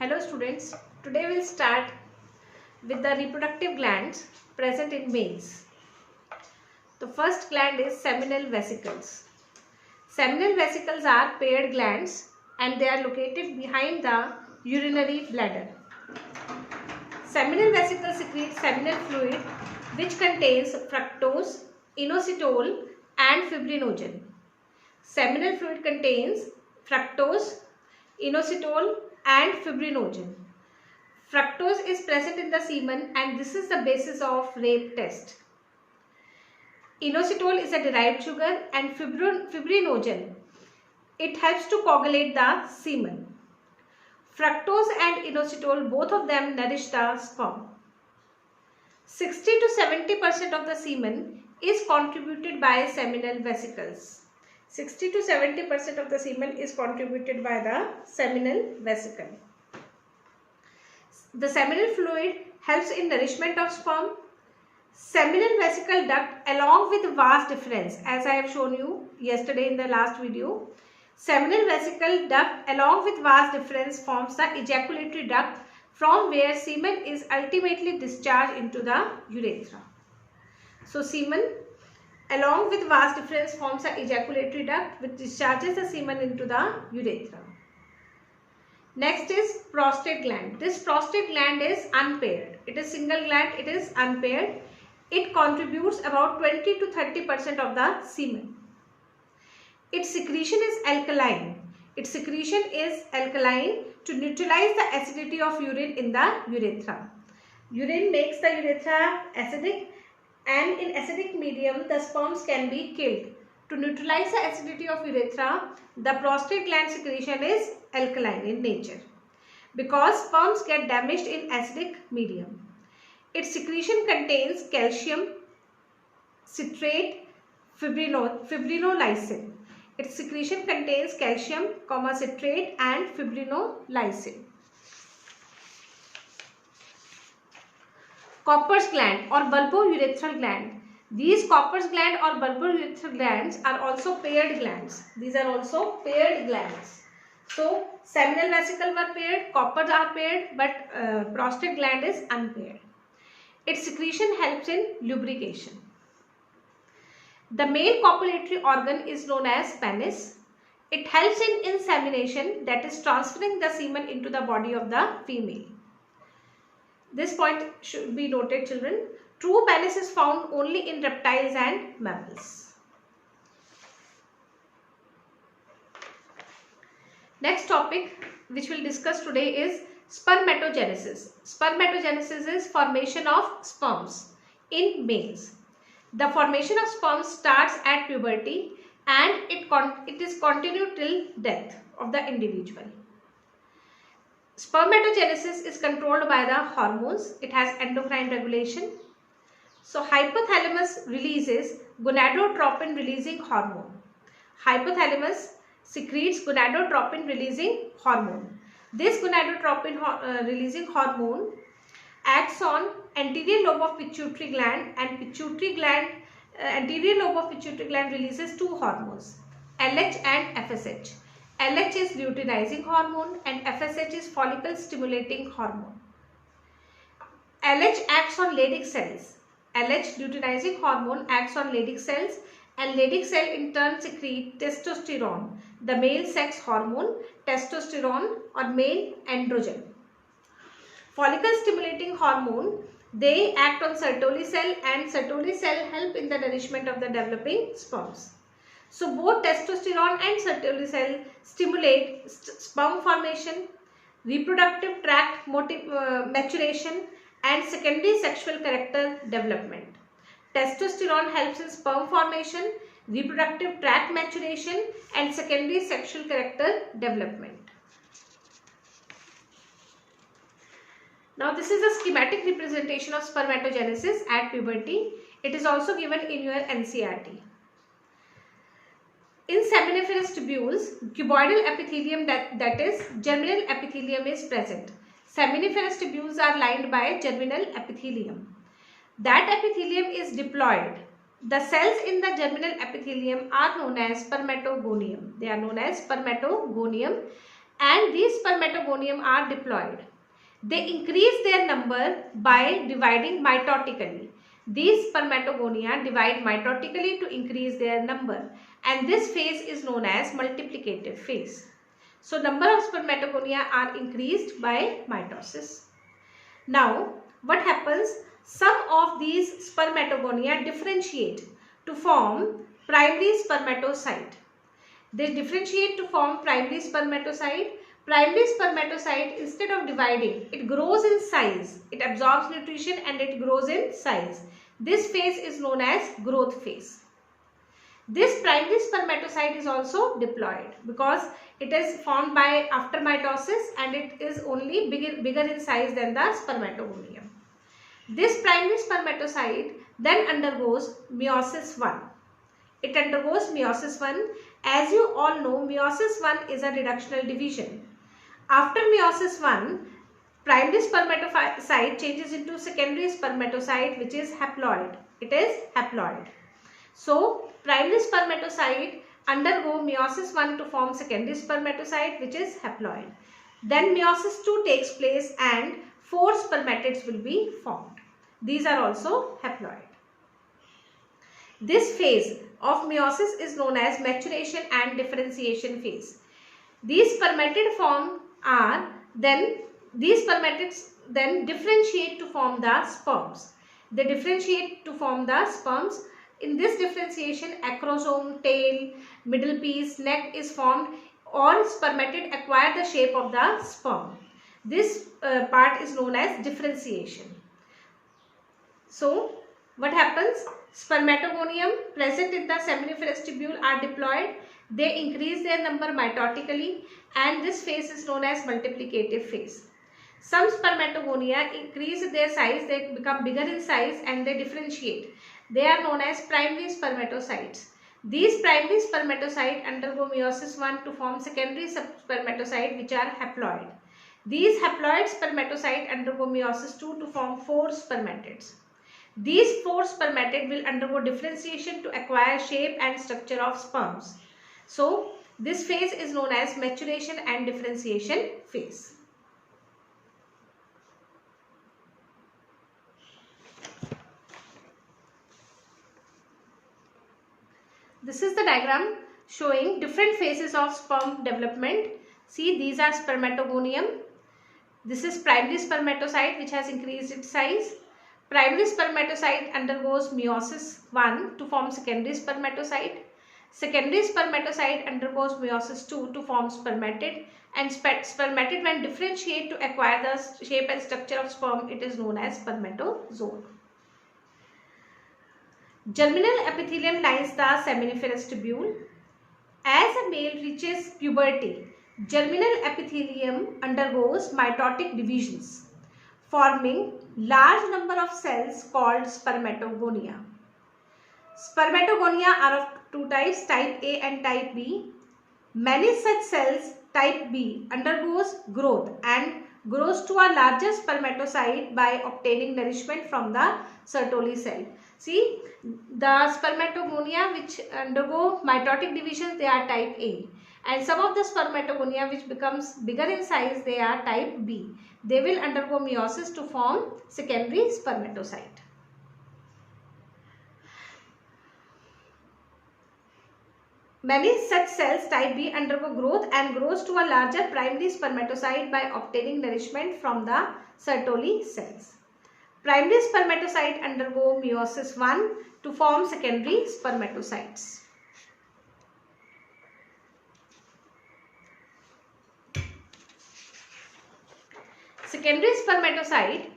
Hello students, today we'll start with the reproductive glands present in males. The first gland is seminal vesicles. Seminal vesicles are paired glands and they are located behind the urinary bladder. Seminal vesicles secrete seminal fluid which contains fructose, inositol and fibrinogen. Seminal fluid contains fructose, inositol and fibrinogen. Fructose is present in the semen and this is the basis of rape test. Inositol is a derived sugar and fibrinogen, it helps to coagulate the semen. Fructose and inositol, both of them nourish the sperm. 60 to 70% of the semen is contributed by seminal vesicles. 60 to 70% of the semen is contributed by the seminal vesicle. The seminal fluid helps in nourishment of sperm. Seminal vesicle duct along with vas deferens, as I have shown you yesterday in the last video, seminal vesicle duct along with vas deferens forms the ejaculatory duct from where semen is ultimately discharged into the urethra. So semen along with vas deferens forms an ejaculatory duct which discharges the semen into the urethra. Next is prostate gland. This prostate gland is unpaired. It is single gland, it is unpaired. It contributes about 20 to 30% of the semen. Its secretion is alkaline. Its secretion is alkaline to neutralize the acidity of urine in the urethra. Urine makes the urethra acidic, and in acidic medium the sperms can be killed. To neutralize the acidity of urethra, the prostate gland secretion is alkaline in nature because sperms get damaged in acidic medium. Its secretion contains calcium, citrate, fibrinolysin. Its secretion contains calcium, citrate and fibrinolysin. Copper's gland or bulbourethral gland. These Copper's gland or bulbourethral glands are also paired glands. These are also paired glands. So, seminal vesicle were paired, Coppers are paired, but prostate gland is unpaired. Its secretion helps in lubrication. The male copulatory organ is known as penis. It helps in insemination, that is transferring the semen into the body of the female. This point should be noted, children. True penis is found only in reptiles and mammals. Next topic which we'll discuss today is spermatogenesis. Spermatogenesis is formation of sperms in males. The formation of sperm starts at puberty and it is continued till death of the individual. Spermatogenesis is controlled by the hormones. It has endocrine regulation. So hypothalamus releases gonadotropin releasing hormone. Hypothalamus secretes gonadotropin releasing hormone. This gonadotropin releasing hormone acts on anterior lobe of pituitary gland, and anterior lobe of pituitary gland releases two hormones, LH and FSH. LH is luteinizing hormone and FSH is follicle stimulating hormone. LH acts on Leydig cells. LH luteinizing hormone acts on Leydig cells and Leydig cell in turn secrete testosterone, the male sex hormone, testosterone or male androgen. Follicle stimulating hormone, they act on Sertoli cell and Sertoli cell help in the nourishment of the developing sperms. So both testosterone and Sertoli cell stimulate sperm formation, reproductive tract maturation and secondary sexual character development. Testosterone helps in sperm formation, reproductive tract maturation and secondary sexual character development. Now this is a schematic representation of spermatogenesis at puberty. It is also given in your NCERT. In seminiferous tubules, cuboidal epithelium, that is germinal epithelium is present. Seminiferous tubules are lined by germinal epithelium. That epithelium is diploid. The cells in the germinal epithelium are known as spermatogonium. They are known as spermatogonium and these spermatogonium are diploid. They increase their number by dividing mitotically. These spermatogonia divide mitotically to increase their number, and this phase is known as multiplicative phase. So number of spermatogonia are increased by mitosis. Now what happens? Some of these spermatogonia differentiate to form primary spermatocyte. They differentiate to form primary spermatocyte. Primary spermatocyte, instead of dividing, it grows in size. It absorbs nutrition and it grows in size. This phase is known as growth phase. This primary spermatocyte is also diploid because it is formed by after mitosis and it is only bigger in size than the spermatogonium. This primary spermatocyte then undergoes meiosis 1. It undergoes meiosis 1. As you all know, meiosis 1 is a reductional division. After meiosis 1, primary spermatocyte changes into secondary spermatocyte, which is haploid. It is haploid. So primary spermatocyte undergo meiosis 1 to form secondary spermatocyte, which is haploid. Then meiosis 2 takes place and 4 spermatids will be formed. These are also haploid. This phase of meiosis is known as maturation and differentiation phase. These spermatid form are these spermatids then differentiate to form the sperms. They differentiate to form the sperms. In this differentiation, acrosome, tail, middle piece, neck is formed. All spermatid acquire the shape of the sperm. This part is known as differentiation. So what happens? Spermatogonium present in the seminiferous tubule are diploid. They increase their number mitotically, and this phase is known as multiplicative phase. Some spermatogonia increase their size, they become bigger in size and they differentiate. They are known as primary spermatocytes. These primary spermatocytes undergo meiosis 1 to form secondary spermatocytes, which are haploid. These haploid spermatocytes undergo meiosis 2 to form 4 spermatids. These 4 spermatids will undergo differentiation to acquire shape and structure of sperms. So this phase is known as maturation and differentiation phase. This is the diagram showing different phases of sperm development. See, these are spermatogonium. This is primary spermatocyte which has increased its size. Primary spermatocyte undergoes meiosis 1 to form secondary spermatocyte. Secondary spermatocyte undergoes meiosis 2 to form spermatid, and spermatid when differentiate to acquire the shape and structure of sperm, it is known as spermatozoa. Germinal epithelium lines the seminiferous tubule. As a male reaches puberty, germinal epithelium undergoes mitotic divisions, forming large number of cells called spermatogonia. Spermatogonia are of two types, type A and type B. Many such cells, type B, undergoes growth and grows to a larger spermatocyte by obtaining nourishment from the Sertoli cell. See, the spermatogonia which undergo mitotic divisions, they are type A, and some of the spermatogonia which becomes bigger in size, they are type B. They will undergo meiosis to form secondary spermatocyte. Many such cells, type B, undergo growth and grows to a larger primary spermatocyte by obtaining nourishment from the Sertoli cells. Primary spermatocyte undergo meiosis 1 to form secondary spermatocytes. Secondary spermatocyte,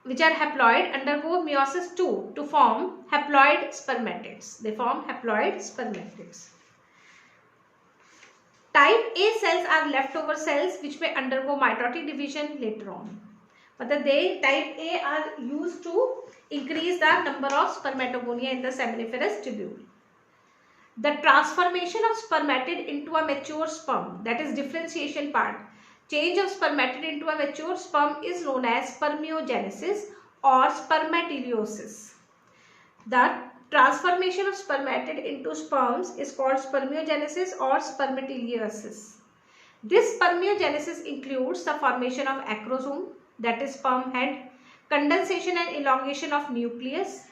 which are haploid, undergo meiosis 2 to form haploid spermatids. They form haploid spermatids. Type A cells are leftover cells which may undergo mitotic division later on. But type A are used to increase the number of spermatogonia in the seminiferous tubule. The transformation of spermatid into a mature sperm, that is differentiation part, change of spermatid into a mature sperm is known as Permeogenesis or spermatogenesis. The transformation of spermatid into sperms is called Permeogenesis or Spermatogenesis. This spermiogenesis includes the formation of acrosome, that is sperm head, condensation and elongation of nucleus,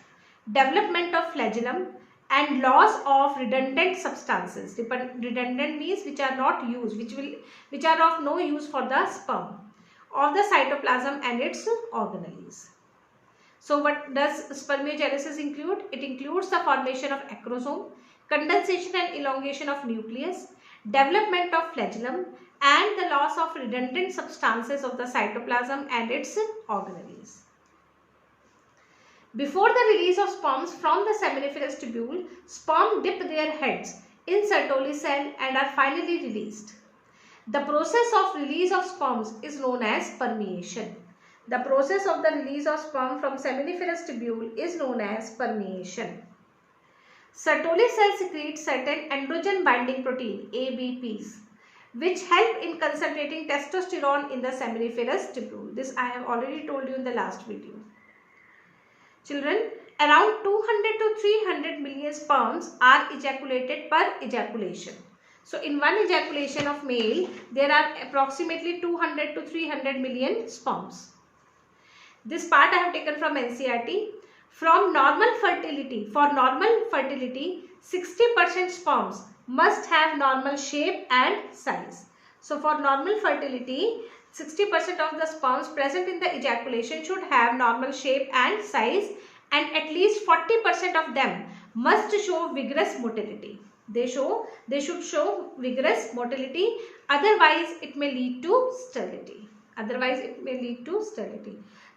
development of flagellum, and loss of redundant substances. Redundant means which are not used, which are of no use for the sperm, of the cytoplasm and its organelles. So what does spermiogenesis include? It includes the formation of acrosome, condensation and elongation of nucleus, development of flagellum, and the loss of redundant substances of the cytoplasm and its organelles. Before the release of sperms from the seminiferous tubule, sperm dip their heads in Sertoli cell and are finally released. The process of release of sperms is known as permeation. The process of the release of sperm from seminiferous tubule is known as permeation. Sertoli cell secretes certain androgen binding protein ABPs, which help in concentrating testosterone in the seminiferous tubule. This I have already told you in the last video. Children, around 200 to 300 million sperms are ejaculated per ejaculation. So in one ejaculation of male, there are approximately 200 to 300 million sperms. This part I have taken from NCERT. For normal fertility, 60% sperms must have normal shape and size. So for normal fertility, 60% of the sperms present in the ejaculation should have normal shape and size, and at least 40% of them must show vigorous motility. They should show vigorous motility, otherwise it may lead to sterility.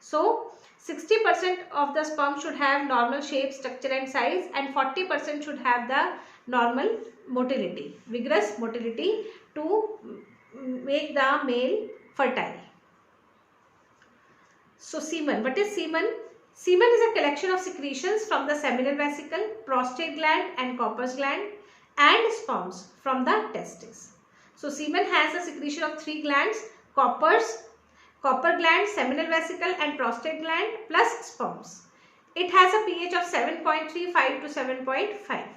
So 60% of the sperm should have normal shape, structure and size, and 40% should have the normal motility, vigorous motility, to make the male fertile. So semen. What is semen? Semen is a collection of secretions from the seminal vesicle, prostate gland and corpus gland, and sperms from the testes. So semen has a secretion of 3 glands: copper gland, seminal vesicle and prostate gland, plus sperms. It has a pH of 7.35 to 7.5.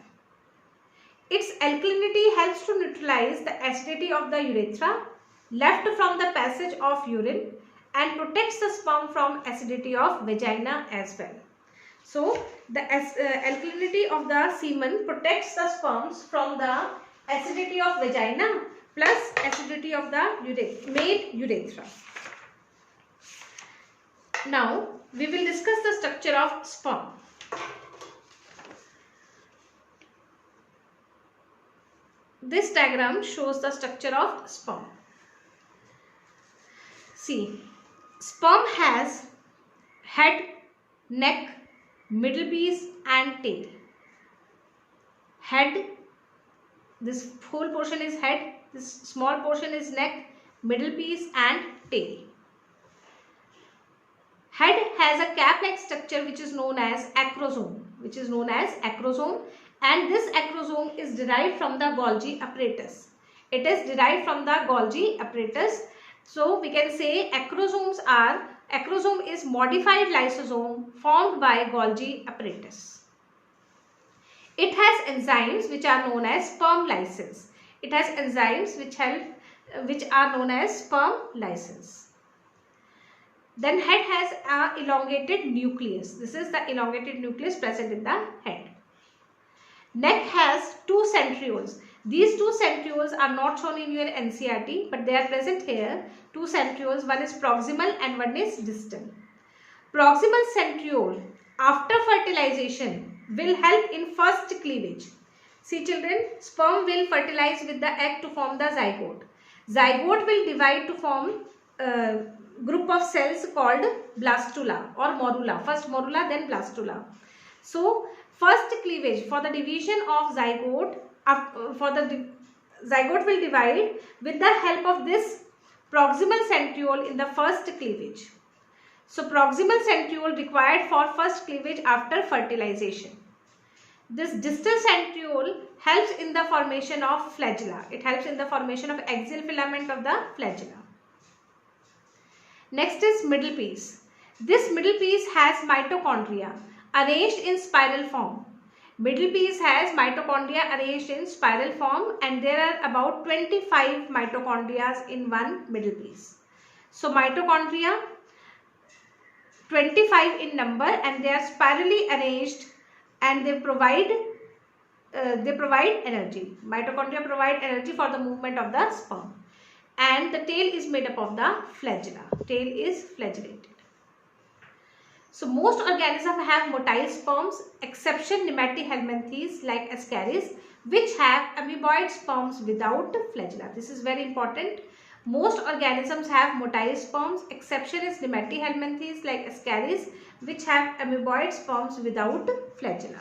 Its alkalinity helps to neutralize the acidity of the urethra left from the passage of urine, and protects the sperm from acidity of vagina as well. So the alkalinity of the semen protects the sperms from the acidity of vagina plus acidity of the male urethra. Now we will discuss the structure of sperm. This diagram shows the structure of sperm. See, sperm has head, neck, middle piece and tail. Head, this whole portion is head, this small portion is neck, middle piece and tail. Head has a cap-like structure which is known as acrosome, and this acrosome is derived from the Golgi apparatus. It is derived from the Golgi apparatus. So we can say acrosome is modified lysosome formed by Golgi apparatus. It has enzymes which are known as sperm lysins. Which are known as sperm lysins. Then head has an elongated nucleus. This is the elongated nucleus present in the head. Neck has 2 centrioles. These 2 centrioles are not shown in your NCERT, but they are present here. 2 centrioles, one is proximal and one is distal. Proximal centriole after fertilization will help in first cleavage. See children, sperm will fertilize with the egg to form the zygote. Zygote will divide to form group of cells called blastula or morula. First morula, then blastula. So first cleavage for the division of zygote, zygote will divide with the help of this proximal centriole in the first cleavage. So proximal centriole required for first cleavage after fertilization. This distal centriole helps in the formation of flagella. It helps in the formation of axial filament of the flagella. Next is middle piece. This middle piece has mitochondria arranged in spiral form. Middle piece has mitochondria arranged in spiral form, and there are about 25 mitochondria in one middle piece. So mitochondria 25 in number, and they are spirally arranged, and they provide energy. Mitochondria provide energy for the movement of the sperm. And the tail is made up of the flagella. Tail is flagellated. So most organisms have motile sperms, exception Nematohelminthes like Ascaris, which have amoeboid sperms without flagella. This is very important. Most organisms have motile sperms, exception is Nematohelminthes like Ascaris, which have amoeboid sperms without flagella.